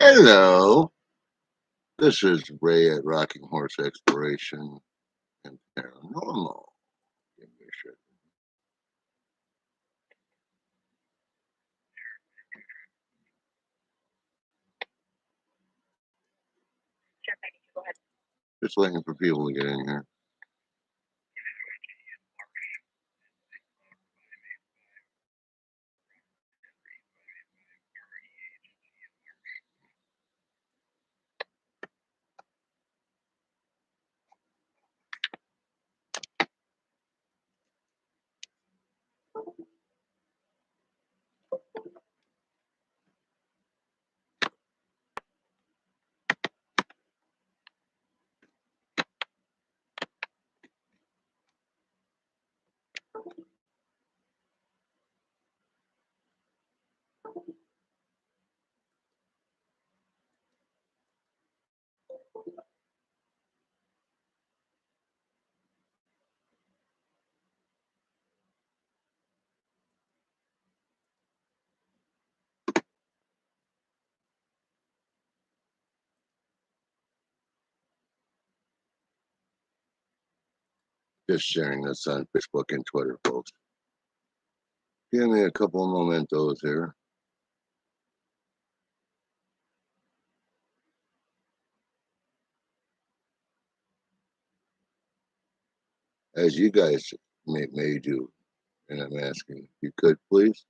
Hello, this is Ray at Rocking Horse Exploration and Paranormal. Give me a shit. Just waiting for people to get in here. Just sharing this on Facebook and Twitter, folks. Give me a couple of mementos here. As you guys may do, and I'm asking if you could please.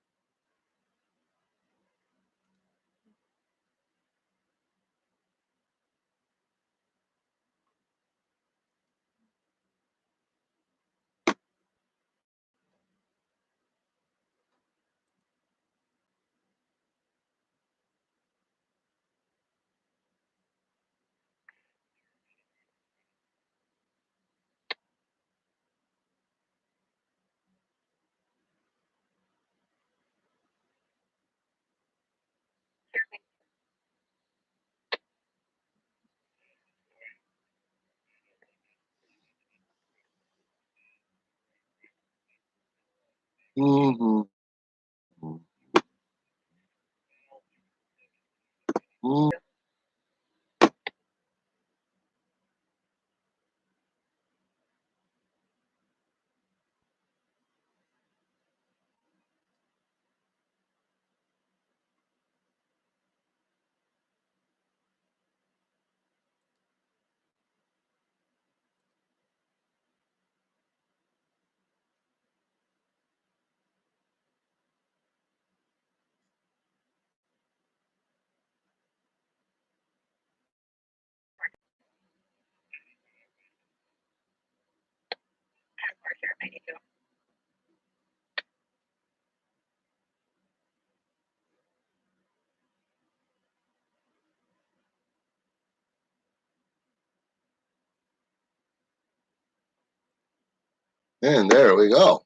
Mm-hmm. Mm-hmm. And there we go.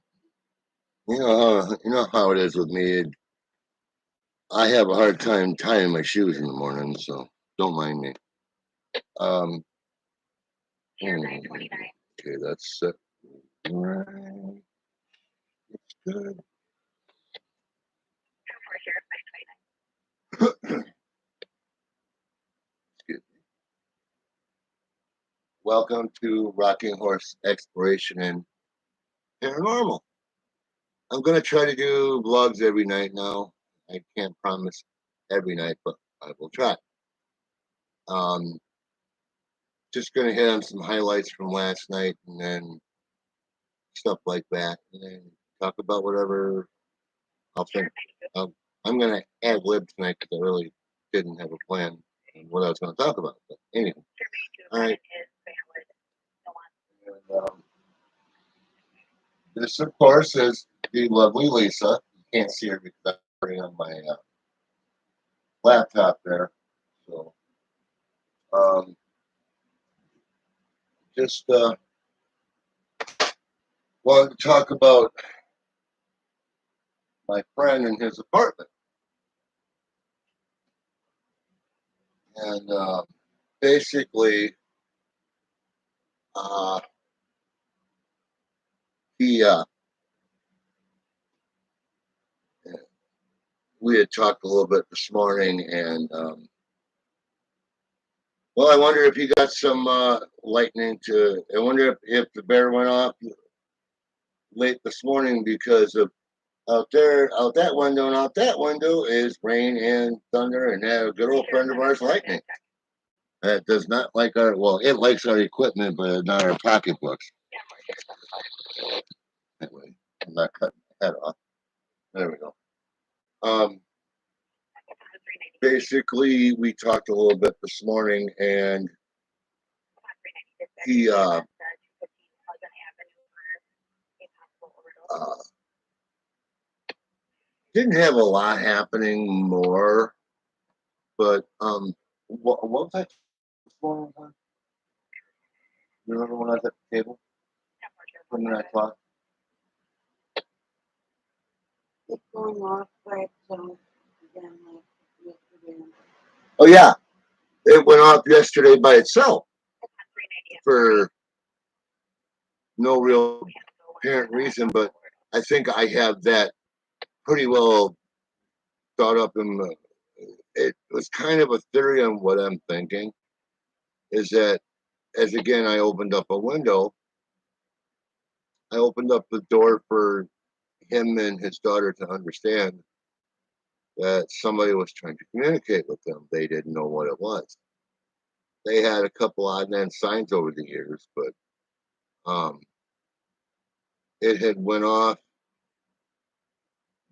You know how it is with me. I have a hard time tying my shoes in the morning, so don't mind me. Um, okay, that's set. Right. It's good. Excuse me. Welcome to Rocking Horse Exploration and Paranormal. I'm gonna try to do vlogs every night now. I can't promise every night, but I will try. Um, just gonna hit on some highlights from last night and then stuff like that, and then talk about whatever I'll think. Um, I'm gonna ad lib tonight because I really didn't have a plan on what I was gonna talk about. But anyway, all right. And, this, of course, is the lovely Lisa. You can't see her because I'm putting on my laptop there. So, um, just wanted to talk about my friend and his apartment. And basically, uh, he we had talked a little bit this morning, and Well, I wonder if he got some lightning to. I wonder if the bear went off late this morning because of out there, out that window, and out that window is rain and thunder, and that a good old friend of ours, lightning. That does not like our. Well, it likes our equipment, but not our pocketbooks. Anyway, I'm not cutting the head off. There we go. Um, basically, we talked a little bit this morning, and he uh, didn't have a lot happening more, but what was that? You remember when I was at the table? When I talked? It's going off by itself again like yesterday. Oh yeah, it went off yesterday by itself for no real apparent reason, but I think I have that pretty well thought up in the. It was kind of a theory on what I'm thinking is that as again I opened up a window, I opened up the door for him and his daughter to understand that somebody was trying to communicate with them. They didn't know what it was. They had a couple odd man signs over the years, but um, it had went off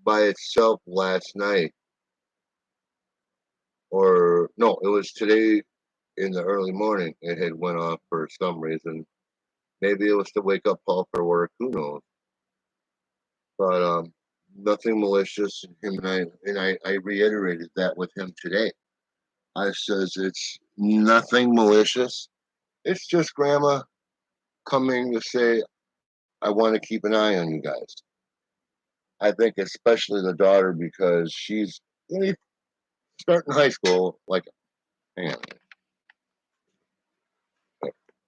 by itself last night, or no, it was today in the early morning. It had went off for some reason. Maybe it was to wake up Paul for work. Who knows? But nothing malicious. Him and I reiterated that with him today. I says it's nothing malicious. It's just grandma coming to say, I want to keep an eye on you guys. I think especially the daughter because she's starting high school. Like, hang on,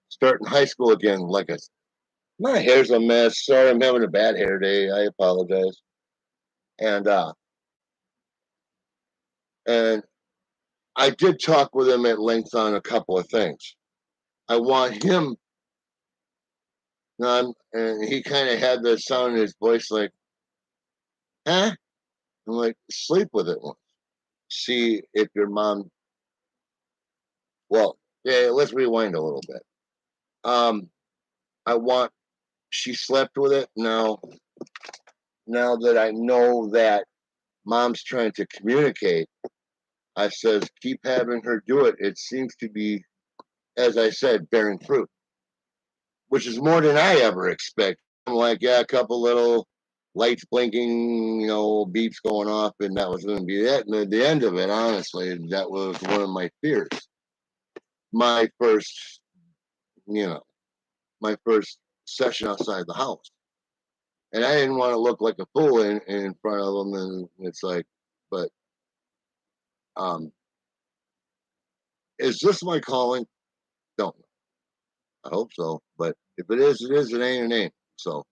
starting high school again. Like my hair's a mess. Sorry, I'm having a bad hair day. I apologize. And and I did talk with him at length on a couple of things. I want him and he kind of had the sound in his voice like, huh? I'm like, sleep with it once. See if your mom, well, yeah, let's rewind a little bit. Um, I want, she slept with it. Now that I know that mom's trying to communicate, I says, keep having her do it. It seems to be, as I said, bearing fruit, which is more than I ever expect. I'm like, yeah, a couple little lights blinking, beeps going off, and that was going to be it. And at the end of it, honestly, that was one of my fears. My first, you know, my first session outside the house. And I didn't want to look like a fool in front of them. And it's like, but um, is this my calling? Don't know. I hope so. But if it is, it is. It ain't, it ain't. So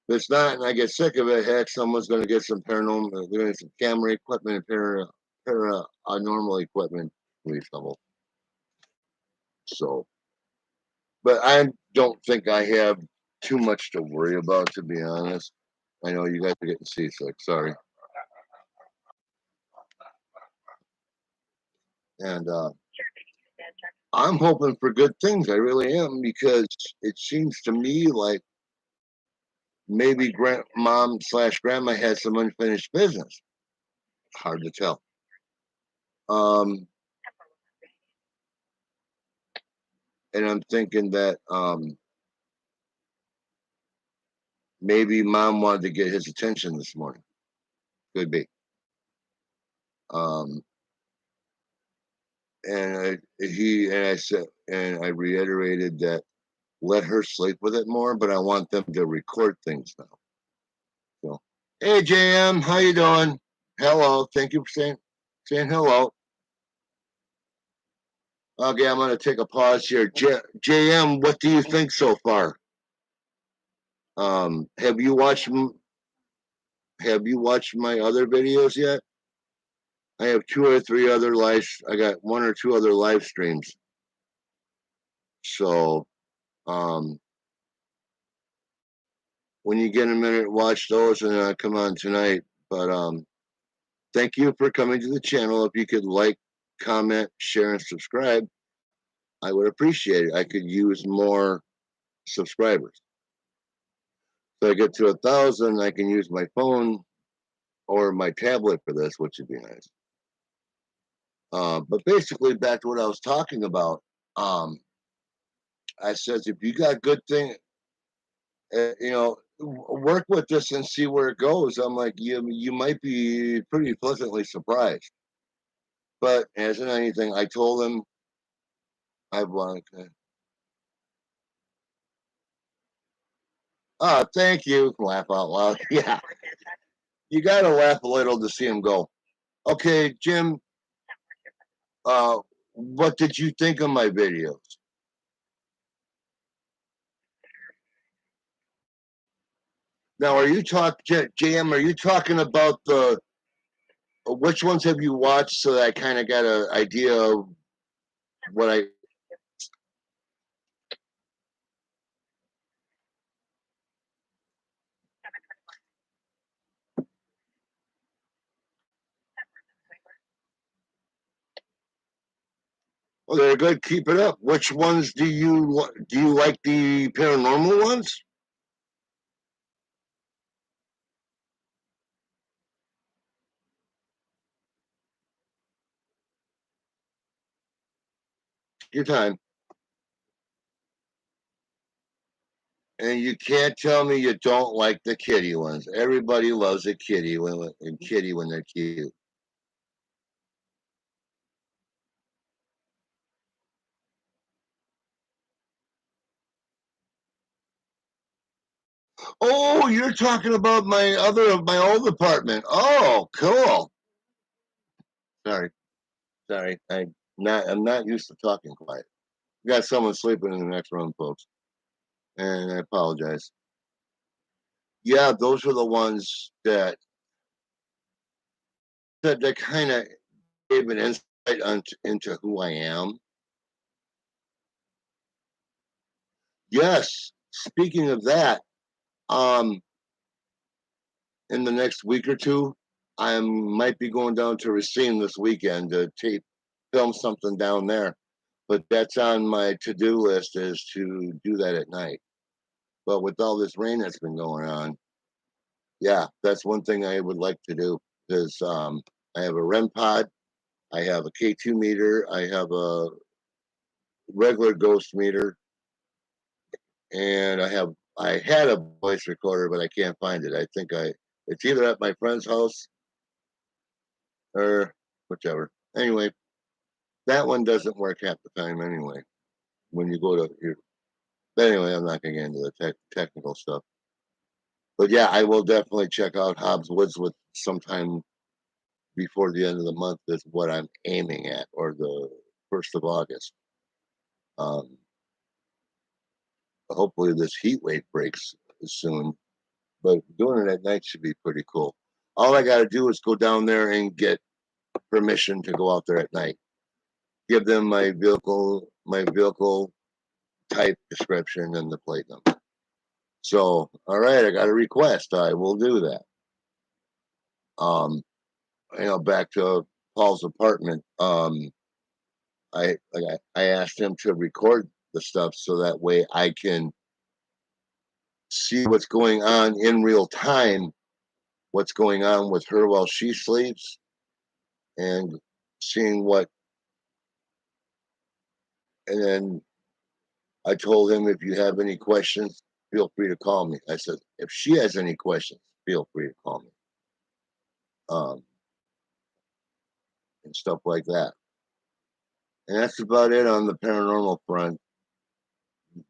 if it's not, and I get sick of it, heck, someone's going to get some paranormal, they're going to get some camera equipment and paranormal equipment reasonable. So, but I don't think I have too much to worry about, to be honest. I know you guys are getting seasick. Sorry. And I'm hoping for good things. I really am because it seems to me like maybe mom slash grandma has some unfinished business. Hard to tell. Um, and I'm thinking that maybe mom wanted to get his attention this morning. Could be. Um, I said, and I reiterated that let her sleep with it more, but I want them to record things now. So, hey JM, how you doing? Hello, thank you for saying hello. Okay, I'm gonna take a pause here. JM, what do you think so far? Have you watched my other videos yet? I have two or three other live. I got one or two other live streams. So when you get a minute, watch those and come on tonight. But thank you for coming to the channel. If you could like, comment, share, and subscribe, I would appreciate it. I could use more subscribers. So I get to 1,000, I can use my phone or my tablet for this, which would be nice. But basically, back to what I was talking about. I says, if you got good thing, work with this and see where it goes. I'm like, you might be pretty pleasantly surprised. But as in anything, I told him I wanted to. Oh, thank you. Laugh out loud. Yeah, you got to laugh a little to see him go. Okay, Jim. What did you think of my videos? Now, are you Jam? Are you talking about the which ones have you watched so that I kind of got an idea of what I? Oh, they're good. Keep it up. Which ones do you like? The paranormal ones? Your time. And you can't tell me you don't like the kitty ones. Everybody loves a kitty when they're cute. Oh, you're talking about my old apartment. Oh, cool. Sorry, sorry. I'm not used to talking quiet. We got someone sleeping in the next room, folks, and I apologize. Yeah, those are the ones that kind of gave an insight into who I am. Yes. Speaking of that, um, in the next week or two, I might be going down to Racine this weekend to film something down there. But that's on my to-do list is to do that at night. But with all this rain that's been going on, yeah, that's one thing I would like to do because I have a REM pod, I have a K2 meter, I have a regular ghost meter, and I had a voice recorder, but I can't find it. I think it's either at my friend's house or whichever. Anyway, that one doesn't work half the time anyway. When you go to your, but anyway, I'm not going to get into the technical stuff. But yeah, I will definitely check out Hobbs Woods with sometime before the end of the month. Is what I'm aiming at, or the 1st of August. Um, Hopefully, this heat wave breaks soon. But doing it at night should be pretty cool. All I got to do is go down there and get permission to go out there at night. Give them my vehicle type description and the plate number. So, all right, I got a request. I will do that. Um, back to Paul's apartment. I asked him to record the stuff so that way I can see what's going on in real time, what's going on with her while she sleeps, and seeing what. And then I told him, if you have any questions, feel free to call me. I said, if she has any questions, feel free to call me. Um, and stuff like that. And that's about it on the paranormal front.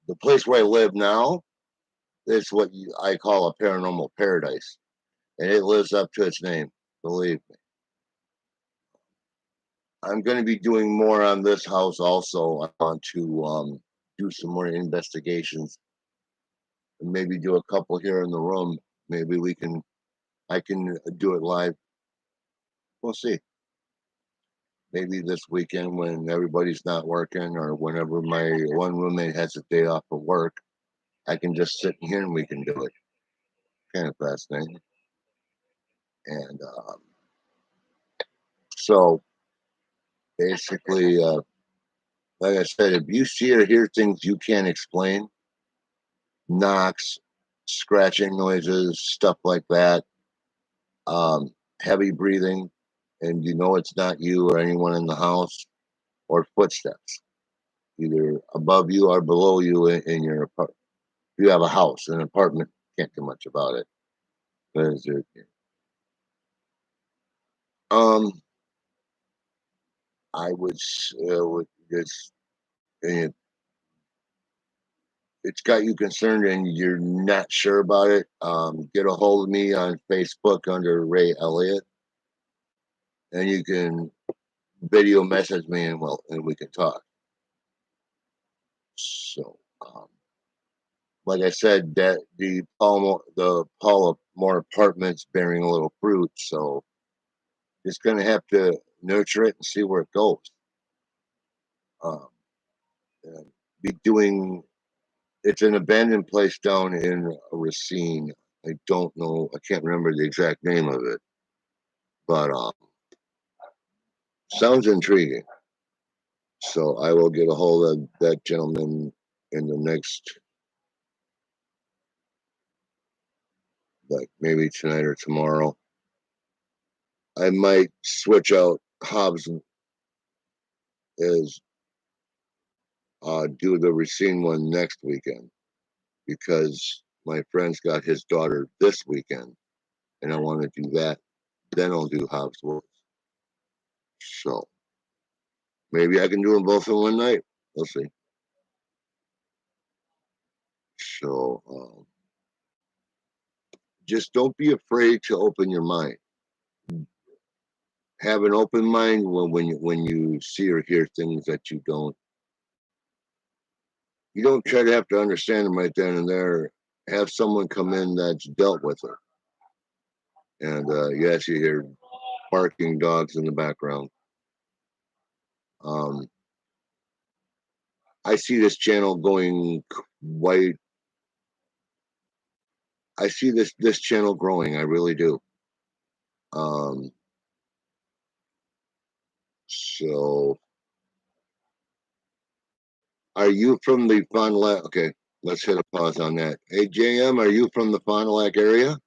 The place where I live now is what I call a paranormal paradise, and it lives up to its name. Believe me. I'm going to be doing more on this house also. I want to do some more investigations and maybe do a couple here in the room. Maybe I can do it live. We'll see. maybe this weekend when everybody's not working or whenever my one roommate has a day off of work, I can just sit in here and we can do it. Kind of fascinating. And so basically, like I said, if you see or hear things you can't explain, knocks, scratching noises, stuff like that, um, heavy breathing, and you know it's not you or anyone in the house, or footsteps, either above you or below you in your apartment. If you have a house, an apartment, can't do much about it. Because um, I would just, uh, it's got you concerned and you're not sure about it, get a hold of me on Facebook under Ray Elliott, and you can video message me and we can talk. So, like I said, that the Paul Moore apartments bearing a little fruit, so just gonna have to nurture it and see where it goes. Um, and be doing it's an abandoned place down in Racine. I don't know, I can't remember the exact name of it, but sounds intriguing. So I will get a hold of that gentleman in the next, like maybe tonight or tomorrow. I might switch out Hobbs as do the Racine one next weekend because my friend's got his daughter this weekend, and I want to do that. Then I'll do Hobbs Woods. So maybe I can do them both in one night. We'll see. So just don't be afraid to open your mind. Have an open mind when you see or hear things that you don't try to have to understand them right then and there. Have someone come in that's dealt with it. And yes, you hear barking dogs in the background. Um, I see this channel going quite. I see this channel growing. I really do. Um, so, are you from the Fond du Lac? Okay, let's hit a pause on that. Hey, JM, are you from the Fond du Lac area?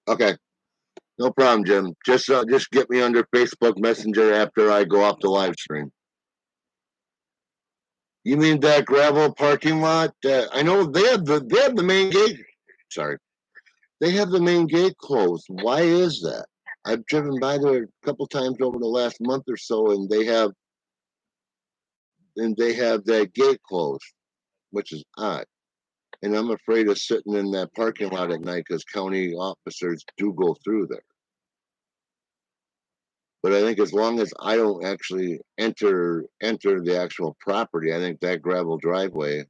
Okay, no problem, Jim. Just get me under Facebook Messenger after I go off the live stream. You mean that gravel parking lot? I know they have the main gate. Sorry, they have the main gate closed. Why is that? I've driven by there a couple times over the last month or so, and they have that gate closed, which is odd. And I'm afraid of sitting in that parking lot at night because county officers do go through there. But I think as long as I don't actually enter the actual property, I think that gravel driveway.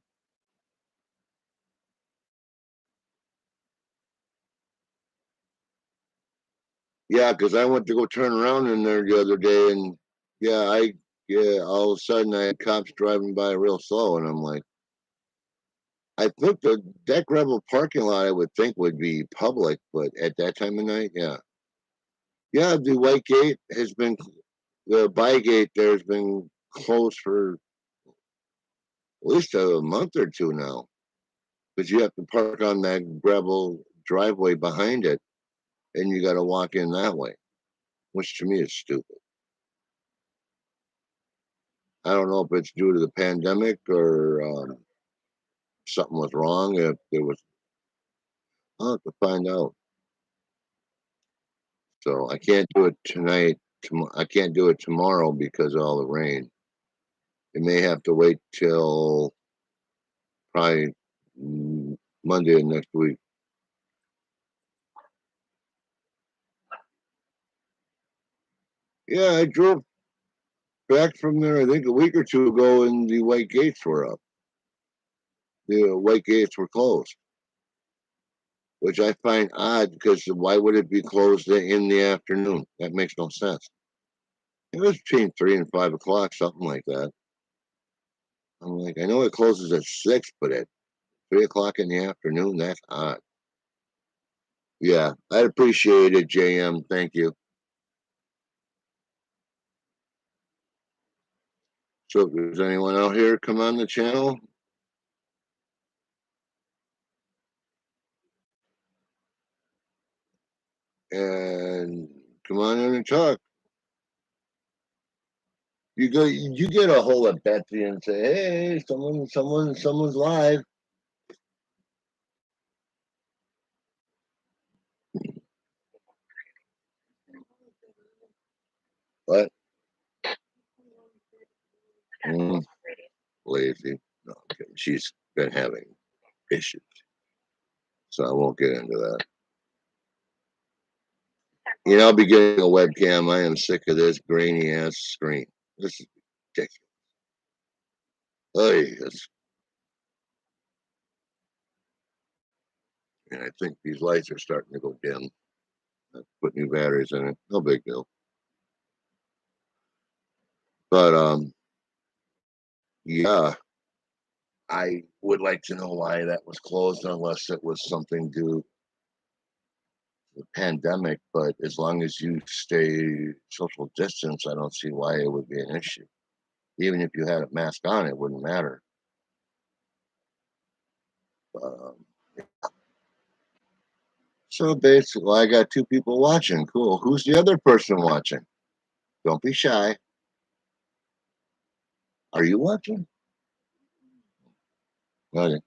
Yeah, because I went to go turn around in there the other day, and yeah, all of a sudden I had cops driving by real slow, and I'm like, I think that gravel parking lot I would think would be public, but at that time of night, yeah, yeah, the white gate has been the by gate there has been closed for at least a month or two now, because you have to park on that gravel driveway behind it, and you got to walk in that way, which to me is stupid. I don't know if it's due to the pandemic or something was wrong. If there was, I'll have to find out. So I can't do it tonight. I can't do it tomorrow because of all the rain. It may have to wait till probably Monday of next week. Yeah, I drove back from there, I think a week or two ago, and the white gates were up. the white gates were closed, which I find odd because why would it be closed in the afternoon? That makes no sense. It was between 3 and 5 o'clock, something like that. I'm like, I know it closes at 6, but at 3 o'clock in the afternoon, that's odd. Yeah, I'd appreciate it, JM. Thank you. So, if there's anyone out here, come on the channel. And come on in and talk. You get a hold of Betsy and say, hey, someone's live. What? Lazy. No, okay. She's been having issues. So I won't get into that. You know, I'll be getting a webcam. I am sick of this grainy ass screen. This is ridiculous. Oh, and I think these lights are starting to go dim. I put new batteries in it. No big deal. But yeah, I would like to know why that was closed, unless it was something due to the pandemic. But as long as you stay social distance, I don't see why it would be an issue. Even if you had a mask on, it wouldn't matter. Um, so basically, I got 2 people watching. Cool. Who's the other person watching? Don't be shy. Are you watching? Okay.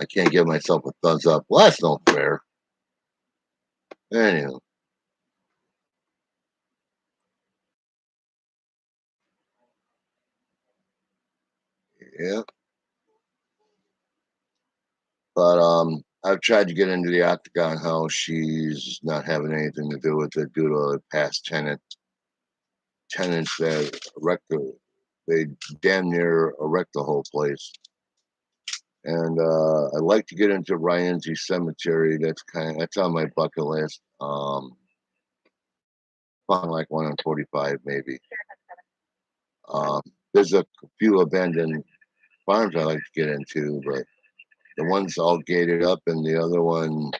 I can't give myself a thumbs up. Well, that's not fair. Anyhow, yeah. But I've tried to get into the Octagon house. She's not having anything to do with it due to past tenants that they damn near wrecked the whole place. And I'd like to get into Ryan's Cemetery. That's on my bucket list. Found like 1 on 45 maybe. There's a few abandoned farms I like to get into, but the one's all gated up, and the other one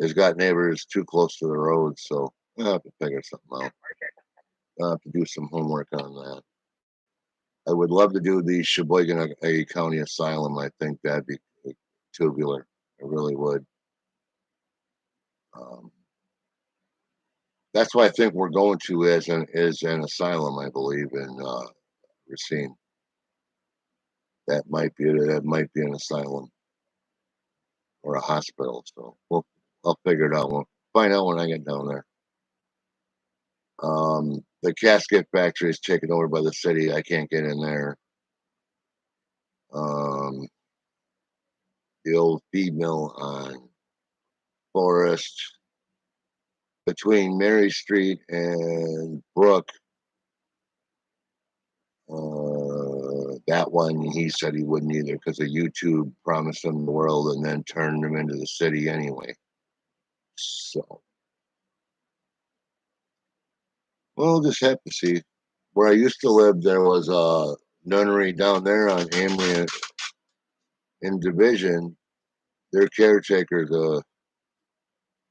has got neighbors too close to the road, so I'll have to figure something out. I'll have to do some homework on that. I would love to do the Sheboygan County Asylum. I think that'd be tubular. I really would. Um, that's what I think we're going to is an asylum. I believe in Racine. That might be an asylum or a hospital. So I'll figure it out. We'll find out when I get down there. The casket factory is taken over by the city. I can't get in there. Um, the old feed mill on Forest between Mary Street and Brook. That one, he said he wouldn't either because of YouTube promised him the world and then turned him into the city anyway. So, we'll just have to see. Where I used to live, there was a nunnery down there on Amory in Division. Their caretaker,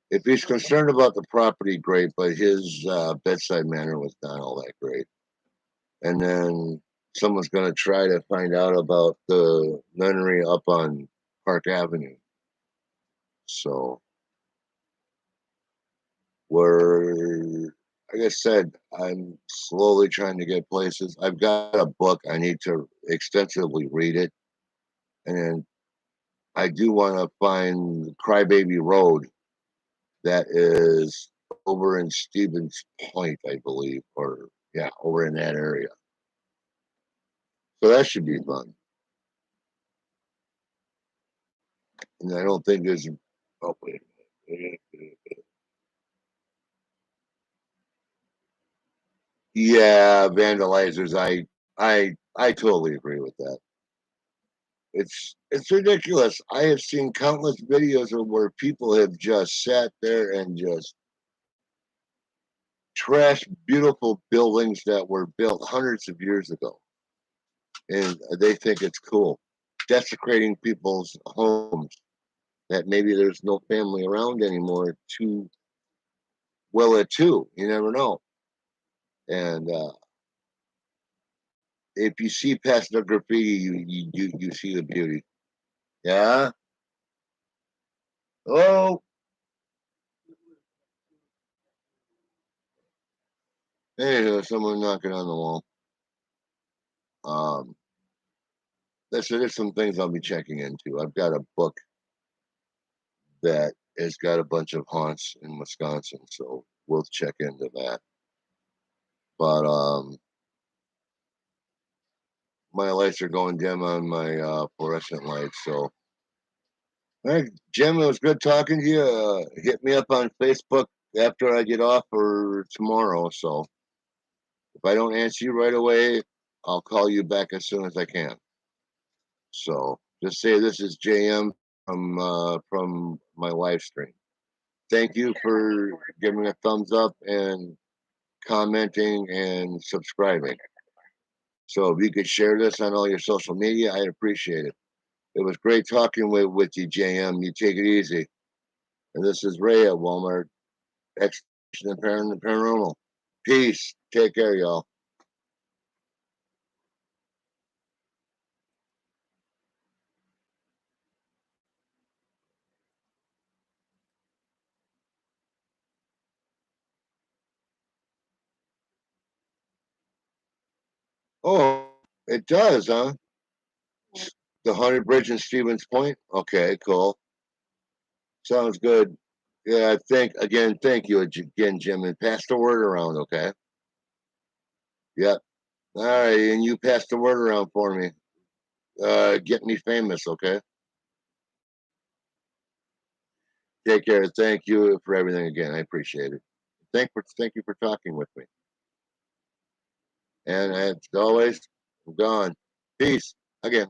if he's concerned about the property, great, but his bedside manner was not all that great. And then someone's going to try to find out about the nunnery up on Park Avenue. So we're, like I said, I'm slowly trying to get places. I've got a book. I need to extensively read it. And I do want to find Crybaby Road that is over in Stevens Point, I believe, or yeah, over in that area. So that should be fun. And I don't think there's. Oh wait. Yeah, vandalizers. I totally agree with that. It's ridiculous. I have seen countless videos of where people have just sat there and just trashed beautiful buildings that were built hundreds of years ago, and they think it's cool, desecrating people's homes that maybe there's no family around anymore to will it too. You never know. And if you see past the graffiti, you see the beauty. Yeah. Oh, hey, there's someone knocking on the wall. Um, there's some things I'll be checking into. I've got a book that has got a bunch of haunts in Wisconsin, so we'll check into that. But my lights are going dim on my fluorescent lights. So, all right, Jim, it was good talking to you. Hit me up on Facebook after I get off or tomorrow. So if I don't answer you right away, I'll call you back as soon as I can. So just say this is JM from my live stream. Thank you for giving a thumbs up and commenting and subscribing. So if you could share this on all your social media, I'd appreciate it. It was great talking with you, JM. You take it easy. And this is Ray at Walmart Exploration and Paranormal. Peace. Take care, y'all. Oh, it does, huh? The Haunted Bridge in Stevens Point. Okay, cool. Sounds good. Yeah, thank you again, Jim, and pass the word around, okay? Yep. All right, and you pass the word around for me. Get me famous, okay? Take care. Thank you for everything again. I appreciate it. Thank you for talking with me. And as always, I'm gone. Peace again.